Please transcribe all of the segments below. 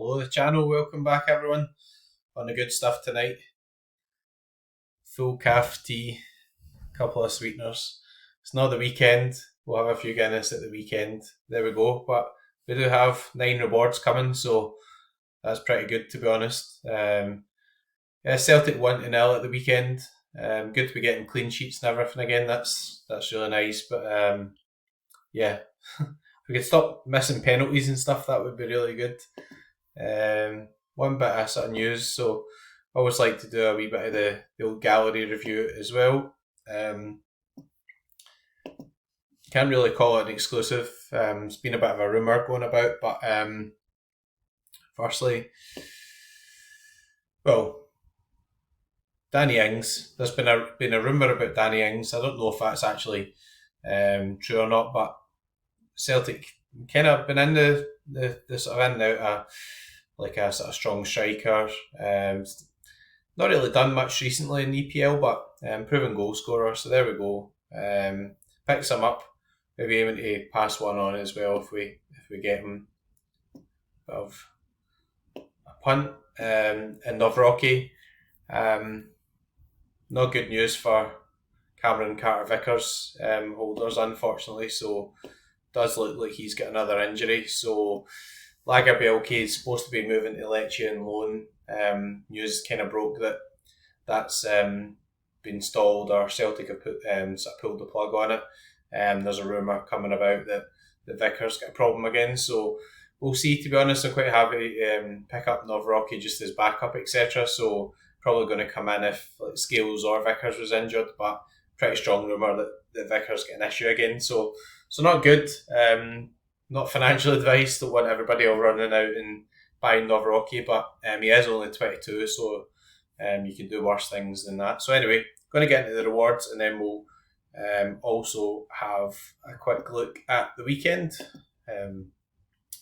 Hello, the channel. Welcome back, everyone. On the good stuff tonight. Full calf tea, couple of sweeteners. It's not the weekend. We'll have a few Guinness at the weekend. There we go. But we do have 9 rewards coming, so that's pretty good, to be honest. Yeah, Celtic 1-0 at the weekend. Good to be getting clean sheets and everything again. That's really nice. But yeah, if we could stop missing penalties and stuff, that would be really good. One bit of sort of news, so I always like to do a wee bit of the old gallery review as well. Can't really call it an exclusive. It's been a bit of a rumour going about, but firstly, well, Danny Ings. There's been a rumour about Danny Ings. I don't know if that's actually true or not, but Celtic kind of been in the sort of in and out of like a sort of strong striker. Not really done much recently in EPL, but proven goal scorer. So there we go. Picks him up. Maybe aiming to pass one on as well if we get him. Bit of a punt. And Novrocky. Not good news for Cameron Carter-Vickers holders, unfortunately. So does look like he's got another injury. So Lagerbielke is supposed to be moving to Lecce on loan. News kind of broke that's been stalled, or Celtic have sort of pulled the plug on it. There's a rumour coming about that Vickers got a problem again. So we'll see. To be honest, I'm quite happy to pick up Novrocky just as backup, etc. So probably going to come in if like Scales or Vickers was injured, but pretty strong rumour that Vickers got an issue again. So not good. Not financial advice. Don't want everybody all running out and buying Novrocky, but he is only 22, so you can do worse things than that. So anyway, going to get into the rewards, and then we'll also have a quick look at the weekend.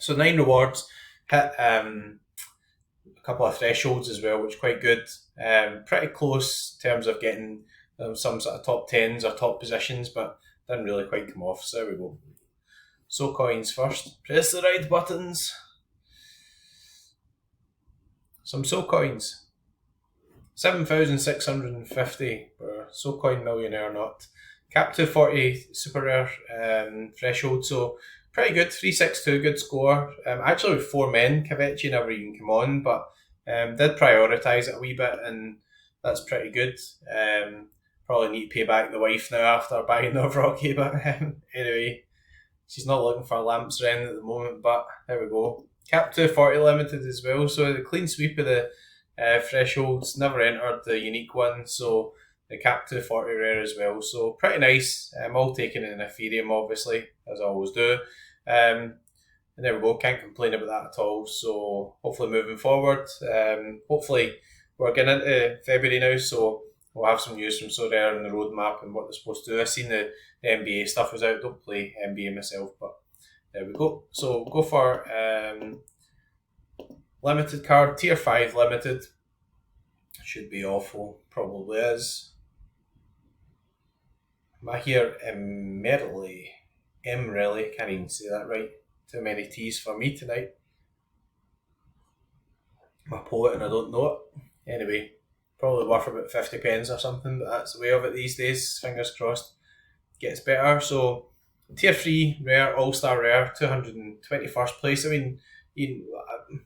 So 9 rewards, hit a couple of thresholds as well, which is quite good. Pretty close in terms of getting some sort of top 10s or top positions, but didn't really quite come off. So there we go. So coins first. Press the right buttons. Some so coins. 7,650 for so coin millionaire not. Cap 240 super rare threshold, so pretty good. 362, good score. Actually with 4 men, Kavechi never even come on, but did prioritise it a wee bit, and that's pretty good. Probably need to pay back the wife now after buying Novrocky, but anyway. She's not looking for lamps rent at the moment, but there we go. Cap 240 limited as well, so the clean sweep of the thresholds, never entered the unique one, so the Cap 240 rare as well, so pretty nice. All taken in Ethereum, obviously, as I always do. And there we go, can't complain about that at all, so hopefully moving forward. Hopefully we're getting into February now, so we'll have some news from Sorare and the roadmap and what they're supposed to do. I've seen the NBA stuff was out. Don't play NBA myself, but there we go. So go for limited card, tier 5 limited. Should be awful, probably is. Am I here Emerly? Emrelly, can't even say that right. Too many T's for me tonight. I'm a poet and I don't know it. Anyway, probably worth about 50 pence or something, but that's the way of it these days. Fingers crossed. Gets better. So tier 3 rare, all-star rare, 221st place. I mean,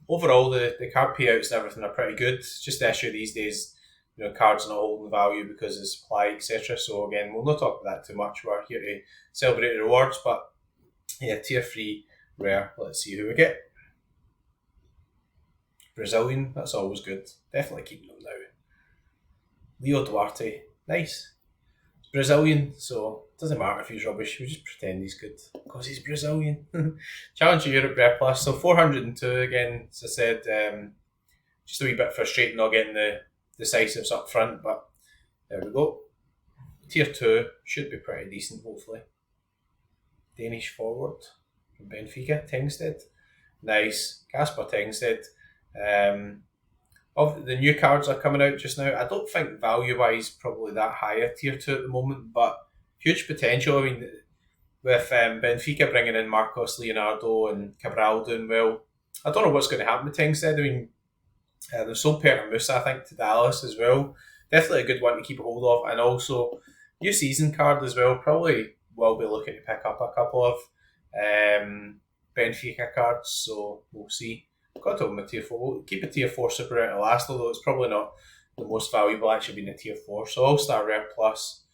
overall the card payouts and everything are pretty good. It's just the issue these days, cards are not holding value because of supply, etc. So again, we'll not talk about that too much. We're here to celebrate the rewards, but yeah, tier 3 rare. Let's see who we get. Brazilian, that's always good. Definitely keeping them now. Leo Duarte, nice. Brazilian, so it doesn't matter if he's rubbish, we just pretend he's good because he's Brazilian. Challenge of Europe Rare Plus, so 402 again, as I said, just a wee bit frustrating not getting the decisives up front, but there we go. Tier 2 should be pretty decent, hopefully. Danish forward from Benfica, Tengsted. Nice, Casper Tengsted. Of the new cards are coming out just now, I don't think value-wise probably that high a tier 2 at the moment, but huge potential. I mean, with Benfica bringing in Marcos Leonardo and Cabral doing well, I don't know what's going to happen with Tengsted. I mean, they've sold Peter Musa, I think, to Dallas as well. Definitely a good one to keep a hold of. And also, new season card as well. Probably will be looking to pick up a couple of Benfica cards. So we'll see. Got to hold my tier 4. We'll keep a tier 4 super rare to last, although it's probably not the most valuable actually being a tier 4. So All-Star Rare Plus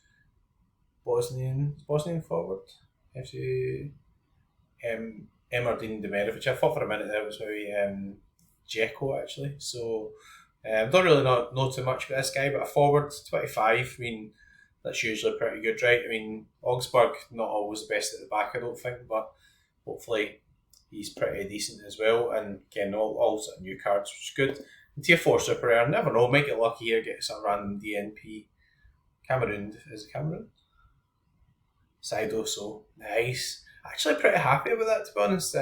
Bosnian forward. FC Emardine Demirovic. I thought for a minute there it was maybe Dzeko actually. So don't really know too much about this guy, but a forward 25. I mean, that's usually pretty good, right? I mean, Augsburg not always the best at the back, I don't think, but hopefully he's pretty decent as well. And again, all sort of new cards, which is good. And tier 4 super rare, never know, might get lucky here, get some random DNP. Cameroon, is it Cameroon? Saido, so nice. Actually, pretty happy with that, to be honest.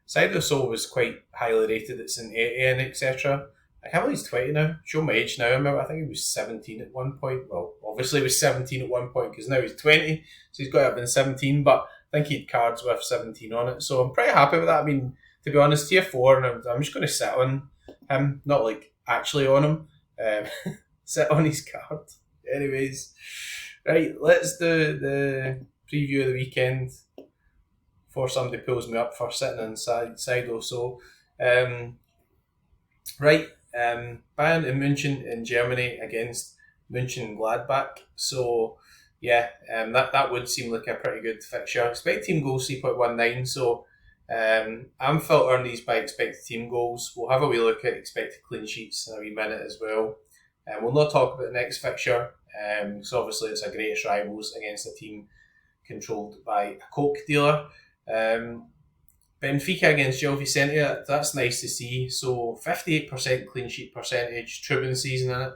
Saido So was quite highly rated. It's an 80 and etc. I can't believe he's 20 now. Show my age now. I remember, I think he was 17 at one point. Well, obviously he was 17 at one point because now he's 20. So he's got to have been 17, but I think he had cards with 17 on it. So I'm pretty happy with that. I mean, to be honest, tier 4, and I'm just going to sit on him. Not like actually on him. Sit on his card. Anyways, right, let's do the preview of the weekend before somebody pulls me up for sitting inside or so. Right, Bayern in München in Germany against München Gladbach. So, yeah, that would seem like a pretty good fixture. Expect team goals 3.19. So, I'm filtering these by expected team goals. We'll have a wee look at expected clean sheets in a wee minute as well. We'll not talk about the next fixture, because obviously it's a greatest rivals against a team controlled by a Coke dealer. Benfica against Gil Vicente, that's nice to see. So 58% clean sheet percentage, Trubin season in it,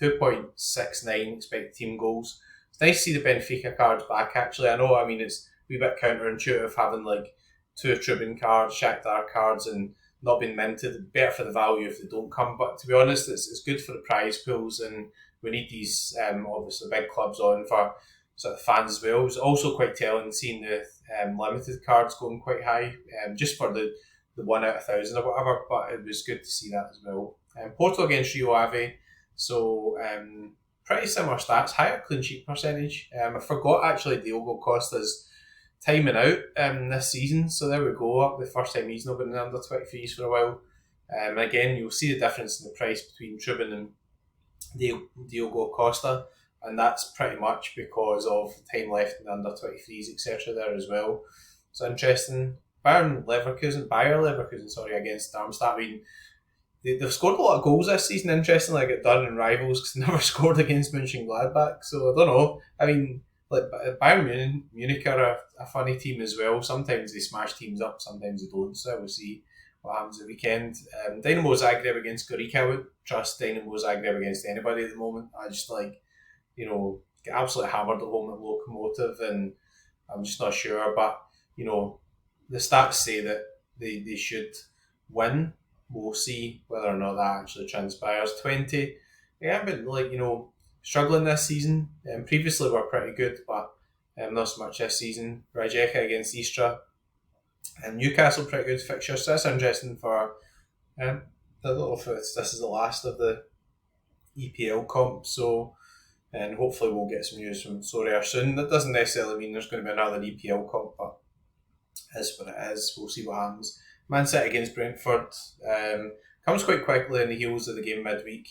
2.69 expected team goals. It's nice to see the Benfica cards back actually. I know, I mean, it's a wee bit counterintuitive having like 2 Trubin cards, Shakhtar cards, and not being minted. Better for the value if they don't come, but to be honest, it's good for the prize pools, and we need these obviously big clubs on for sort of fans as well. It was also quite telling seeing the limited cards going quite high, just for the 1 out of 1,000 or whatever, but it was good to see that as well. Porto against Rio Ave, so pretty similar stats, higher clean sheet percentage. I forgot actually Diogo Costa's timing out this season, so there we go. The first time he's not been in under 23s for a while. Again, you'll see the difference in the price between Trubin and Diogo Costa, and that's pretty much because of the time left in the under 23s, etc. there as well. So interesting. Bayer Leverkusen, against Darmstadt. I mean, they've scored a lot of goals this season, interestingly, get done in rivals because they never scored against Mönchengladbach. So I don't know. I mean, like Bayern Munich are a funny team as well. Sometimes they smash teams up, sometimes they don't. So we'll see what happens the weekend. Dynamo Zagreb against Gorica. I would trust Dynamo Zagreb against anybody at the moment. I just get absolutely hammered at home at Lokomotiv, and I'm just not sure. But the stats say that they should win. We'll see whether or not that actually transpires. 20. They haven't been struggling this season. Previously were pretty good, but not so much this season. Rijeka against Istra. And Newcastle pretty good fixture. So that's interesting for I don't know if this is the last of the EPL comp. So, and hopefully we'll get some news from Sorare soon. That doesn't necessarily mean there's going to be another EPL comp, but is what it is. We'll see what happens. Man City against Brentford comes quite quickly in the heels of the game midweek.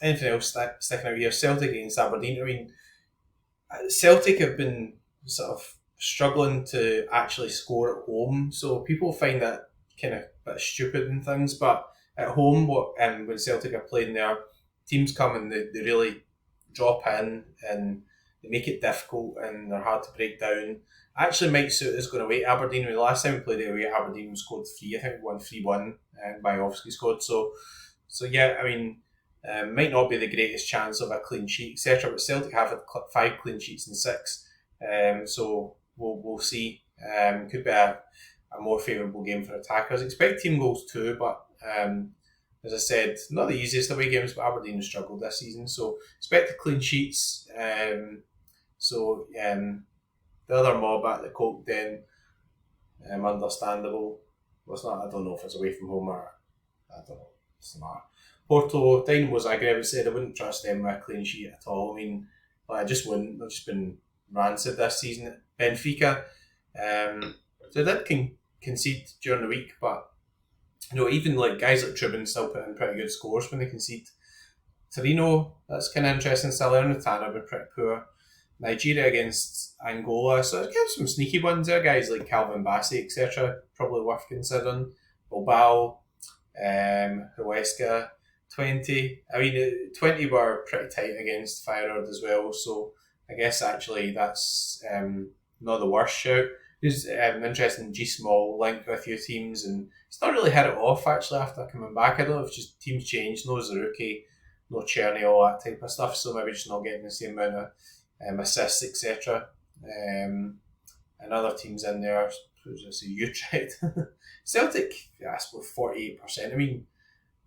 Anything else sticking out here? Celtic against Aberdeen. I mean, Celtic have been sort of struggling to actually score at home, so people find that kind of a bit stupid and things. But at home, when Celtic are playing there, teams come and they really drop in and they make it difficult and they're hard to break down. Actually, Mike Soot is going to wait Aberdeen. The last time we played away, Aberdeen scored 3. I think we won 3-1 and Bajovski scored. So yeah, I mean, might not be the greatest chance of a clean sheet, etc. But Celtic have had 5 clean sheets in 6. So we'll see. Could be a more favourable game for attackers. Expect team goals too, but as I said, not the easiest away games, but Aberdeen have struggled this season. So expect clean sheets. The other mob at the Coke Den, understandable. Well, it's not. I don't know if it's away from home or I don't know. It's not. Porto, Dynamo Zagreb said I wouldn't trust them with a clean sheet at all. I mean, I just wouldn't. They've just been rancid this season. Benfica, so they did concede during the week, but even like guys like Trubin still put in pretty good scores when they concede. Torino, that's kind of interesting. Salernitana have been pretty poor. Nigeria against Angola, so it gives some sneaky ones there, guys like Calvin Bassey, etc. Probably worth considering. Bilbao, Huesca, 20. I mean, 20 were pretty tight against Feyenoord as well, so I guess actually that's not the worst shout. There's an interesting G Small linked with a few teams, and it's not really hit it off actually after coming back. I don't know if just teams changed, no Zaruki, no Cherny, all that type of stuff, so maybe just not getting the same amount of assists, etc. And other teams in there, who's I say Utrecht, Celtic, yeah, I suppose 48%. I mean,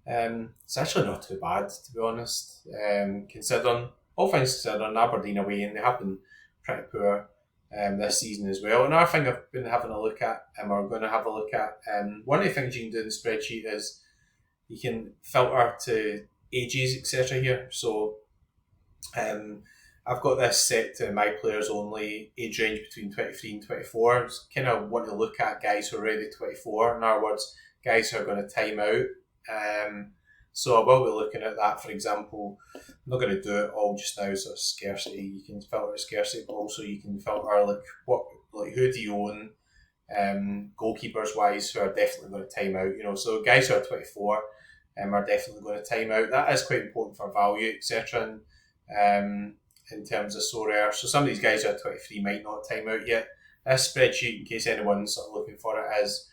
it's actually not too bad to be honest. Considering all things considering, Aberdeen away and they have been pretty poor this season as well. Another thing I've been having a look at, or going to have a look at, one of the things you can do in the spreadsheet is you can filter to ages, etc. here. So I've got this set to my players only, age range between 23 and 24. It's kind of want to look at guys who are already 24. In other words, guys who are going to time out. So I will be looking at that, for example. I'm not going to do it all just now, so it's scarcity. You can filter scarcity, but also you can filter who do you own, goalkeepers wise, who are definitely going to time out. So guys who are 24 are definitely going to time out. That is quite important for value, etc. In terms of Sorare. So some of these guys who are 23 might not time out yet. This spreadsheet, in case anyone's sort of looking for it, is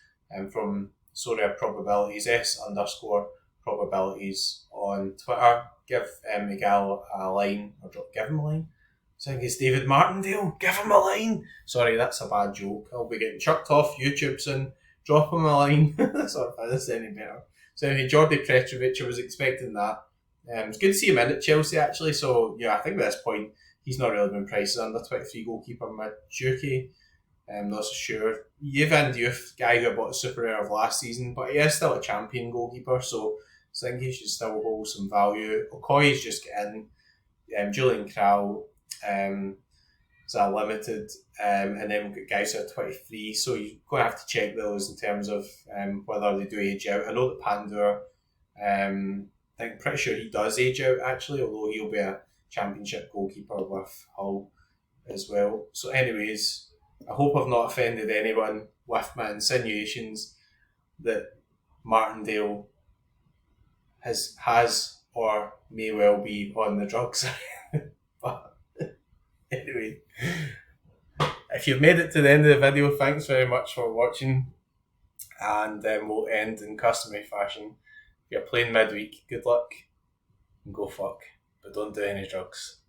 from Sorare Probabilities, S_probabilities on Twitter. Give Miguel a line, or give him a line. I think it's David Martindale. Give him a line. Sorry, that's a bad joke. I'll be getting chucked off YouTube soon. Drop him a line. That's not this any better. So anyway, Jordi Petrovic, I was expecting that. It's good to see him in at Chelsea actually. So yeah, I think at this point he's not really been priced under 23 goalkeeper Maduki. I'm not so sure. Yvan Diouf, guy who I bought a super rare of last season, but he is still a champion goalkeeper, so I think he should still hold some value. Okoye's just getting Julian Krall is a limited, and then we've got guys who are 23, so you're going to have to check those in terms of whether they do age out. I know that Pandur, I'm pretty sure he does age out actually, although he'll be a championship goalkeeper with Hull as well. So anyways, I hope I've not offended anyone with my insinuations that Martindale has or may well be on the drugs. But anyway, if you've made it to the end of the video, thanks very much for watching, and we'll end in customary fashion. If you're playing midweek, good luck and go fuck, but don't do any drugs.